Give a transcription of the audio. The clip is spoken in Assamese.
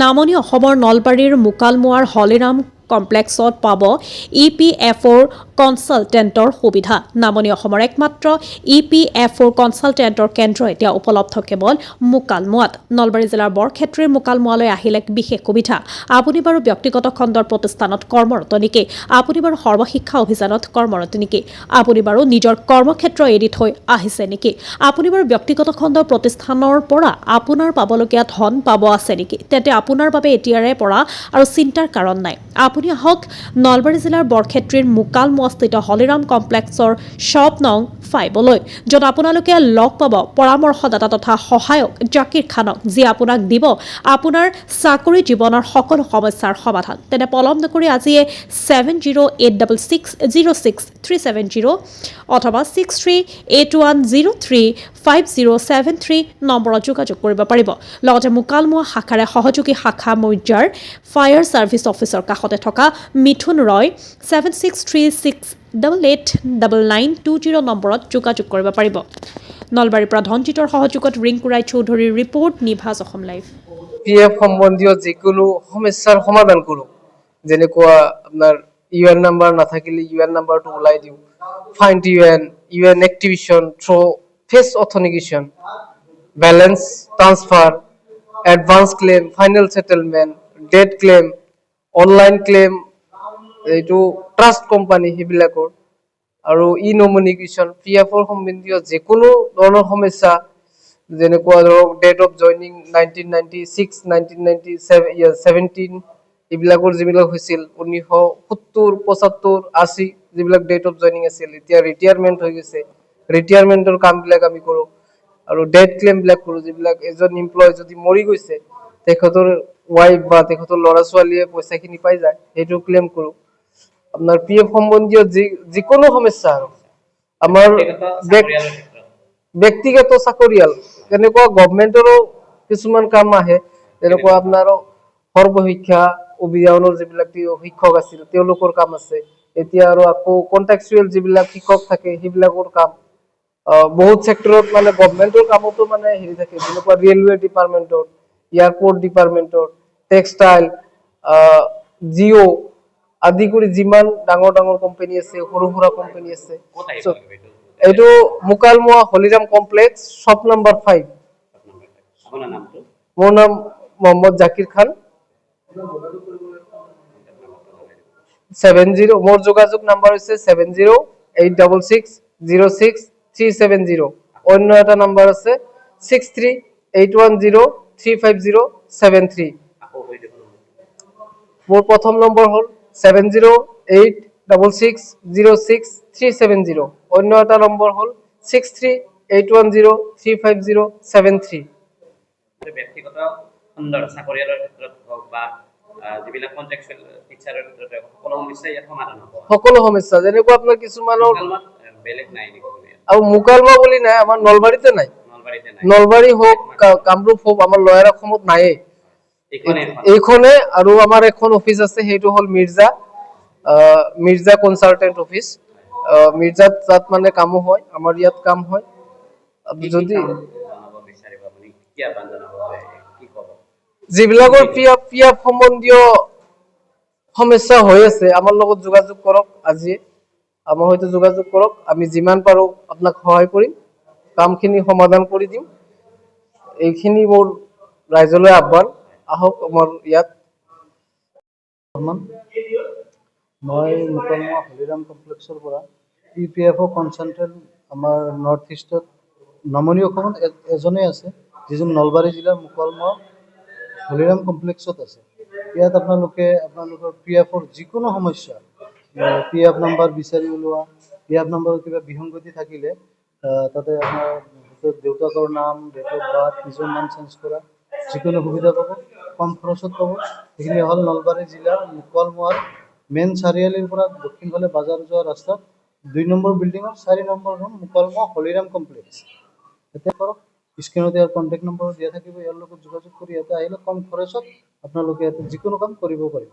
নামনি অসমৰ নলবাৰীৰ মুকালমুৱাৰ হলিৰাম কমপ্লেক্সত পাব EPFOৰ কনচালটেণ্টৰ সুবিধা। নামনি অসমৰ একমাত্ৰ EPFOৰ কনচালটেণ্টৰ কেন্দ্ৰ এতিয়া উপলব্ধ কেৱল মুকালমুৱাত। নলবাৰী জিলাৰ বৰক্ষেত্ৰীৰ মুকালমুৱালৈ আহিলে বিশেষ সুবিধা। আপুনি বাৰু ব্যক্তিগত খণ্ডৰ প্ৰতিষ্ঠানত কৰ্মৰত নেকি? আপুনি বাৰু সৰ্বশিক্ষা অভিযানত কৰ্মৰত নেকি? আপুনি বাৰু নিজৰ কৰ্মক্ষেত্ৰ এৰি থৈ আহিছে নেকি? আপুনি বাৰু ব্যক্তিগত খণ্ডৰ প্ৰতিষ্ঠানৰ পৰা আপোনাৰ পাবলগীয়া ধন পাব আছে নেকি? তেন্তে আপোনাৰ বাবে এতিয়াৰে পৰা আৰু চিন্তাৰ কাৰণ নাই। আপুনি আহক নলবাৰী জিলাৰ বৰক্ষেত্ৰীৰ মুকালমুৱাস্থিত হলিৰাম কমপ্লেক্সৰ শ্বপ নং 5লৈ, য'ত আপোনালোকে লগ পাব পৰামৰ্শদাতা তথা সহায়ক জাকিৰ খানক, যি আপোনাক দিব আপোনাৰ চাকৰি জীৱনৰ সকলো সমস্যাৰ সমাধান। তেনে পলম নকৰি আজিয়ে 7086606370 অথবা 6381035073 নম্বৰত যোগাযোগ কৰিব পাৰিব। লগতে মুকালমুৱা শাখাৰে সহযোগী শাখা মৌজাৰ ফায়াৰ ছাৰ্ভিচ অফিচৰ কাষতে থকা মিথুন ৰয় 7636889920 নম্বৰত যোগাযোগ কৰিব পাৰিব। নলবাৰীৰ পৰা ধনজিতৰ সহযোগত ৰিংকু ৰায় চৌধুৰীৰ ৰিপৰ্ট, নিভাজ অসম লাইভ। PF সম্বন্ধীয় যিকোনো সমস্যাৰ সমাধান কৰোঁ, যেনেকুৱা আপোনাৰ UN নাম্বাৰ নাথাকিলে UN নাম্বাৰটো ওলাই দিওঁ, find UN activation through face authentication, balance transfer, advance claim, final settlement, death claim, online claim, এইটো ট্ৰাষ্ট কোম্পানী সেইবিলাকৰ, আৰু নমিনিকেশ্যন PFৰ সম্বন্ধীয় যিকোনো ধৰণৰ সমস্যা, যেনেকুৱা ধৰক ডেট অফ জইনিং 1996, 1997, এইবিলাকৰ যিবিলাক হৈছিল 1970, 75, 80 যিবিলাক ডেট অফ জইনিং আছিল, এতিয়া ৰিটায়াৰমেণ্ট হৈ গৈছে, ৰিটায়াৰমেণ্টৰ কামবিলাক আমি কৰোঁ। আৰু ডেট ক্লেইমবিলাক কৰোঁ, যিবিলাক এজন এমপ্লয় যদি মৰি গৈছে, তেখেতৰ ৱাইফ বা তেখেতৰ ল'ৰা ছোৱালীয়ে পইচাখিনি পাই যায়, সেইটো ক্লেইম কৰোঁ। আপোনাৰ PF সম্বন্ধীয় যিকোনো সমস্যা আৰু আমাৰ ব্যক্তিগত চাকৰিয়াল, যেনেকুৱা গভমেণ্টৰো কিছুমান কাম আহে, যেনেকুৱা আপোনাৰ সৰ্বশিক্ষা অভিযানৰ যিবিলাক শিক্ষক আছিল তেওঁলোকৰ কাম আছে। এতিয়া আৰু আকৌ কন্ট্ৰেকচুৱেল যিবিলাক শিক্ষক থাকে সেইবিলাকৰ কাম, বহুত চেক্টৰত মানে গভমেণ্টৰ কামতো মানে হেৰি থাকে, যেনেকুৱা ৰেলৱে ডিপাৰ্টমেণ্টৰ, এয়াৰপৰ্ট ডিপাৰ্টমেণ্টৰ, টেক্সটাইল, জিঅ' আদি কৰি যিমান ডাঙৰ ডাঙৰ কোম্পানী আছে, সৰু সুৰা কোম্পানী আছে, এইটো Mukalmua Holiram complex shop number 5। মোৰ নাম মোহাম্মদ জাকিৰ খান। 70, মোৰ যোগাযোগ নাম্বাৰ হৈছে 7086606370। অন্য এটা নাম্বাৰ আছে 6381035073। মোৰ প্ৰথম নম্বৰ হ'ল 7086606370। অন্য এটা নম্বৰ হ'ল 6381035073। ব্যক্তিগত খণ্ডৰ চাকৰিয়ালৰ ক্ষেত্ৰত হওক বা যিবিলাক কন্ট্ৰেকচুৱেল টিচাৰৰ ক্ষেত্ৰত সকলো সমস্যা ইয়াত সমাধান হ'ব। সকলো সমস্যা, যেনেকুৱা আপোনাৰ কিছুমানৰ বেলেগ নাই নেকি? আৰু মুকালমুৱা বুলি নাই, আমাৰ নলবাৰীতে নাই। নলবাৰী হওক, কামৰূপ হওক, আমাৰ লয়াৰ অসমত নায়েই। এইখনে, আৰু আমাৰ এখন অফিচ আছে, সেইটো হ'ল মিৰ্জা কনচালটেণ্ট অফিচ। মিৰ্জাত তাত মানে কামো হয়, আমাৰ ইয়াত কাম হয়। যদি যিবিলাকৰ PF সম্বন্ধীয় সমস্যা হৈ আছে, আমাৰ লগত যোগাযোগ কৰক, আজিয়ে আমাৰ সৈতে যোগাযোগ কৰক। আমি যিমান পাৰোঁ আপোনাক সহায় কৰিম, কামখিনি সমাধান কৰি দিম। এইখিনি মোৰ ৰাইজলৈ আহ্বান, আহক আমাৰ ইয়াত। মই মুকালমুৱা হলিৰাম কমপ্লেক্সৰ পৰা EPFO কনচালটেণ্ট আমাৰ নৰ্থ ইষ্টত নামনি অসমত এজনেই আছে, যিজন নলবাৰী জিলাৰ মুকালমুৱা হলিৰাম কমপ্লেক্সত আছে। ইয়াত আপোনালোকৰ PFৰ যিকোনো সমস্যা, PF নাম্বাৰ বিচাৰি উলিওৱা, PF নাম্বাৰৰ কিবা বিসংগতি থাকিলে, তাতে আপোনাৰ দেউতাকৰ নাম, ডেট অফ বাৰ্থ, নিজৰ নাম চেঞ্জ কৰা, যিকোনো সুবিধা পাব, কম খৰচত পাব। এইখিনি হ'ল নলবাৰী জিলাৰ মুকালমুৱাৰ মেইন চাৰিআলিৰ পৰা দক্ষিণ ফালে বাজাৰ যোৱা ৰাস্তাত 2 নম্বৰ বিল্ডিঙৰ 4 number room, Mukalmua Holiram complex. ইয়াতে কৰক, স্ক্ৰীণতে ইয়াৰ কণ্টেক্ট নম্বৰ দিয়া থাকিব, ইয়াৰ লগত যোগাযোগ কৰি ইয়াতে আহিলে কম খৰচত আপোনালোকে ইয়াতে যিকোনো কাম কৰিব পাৰিব।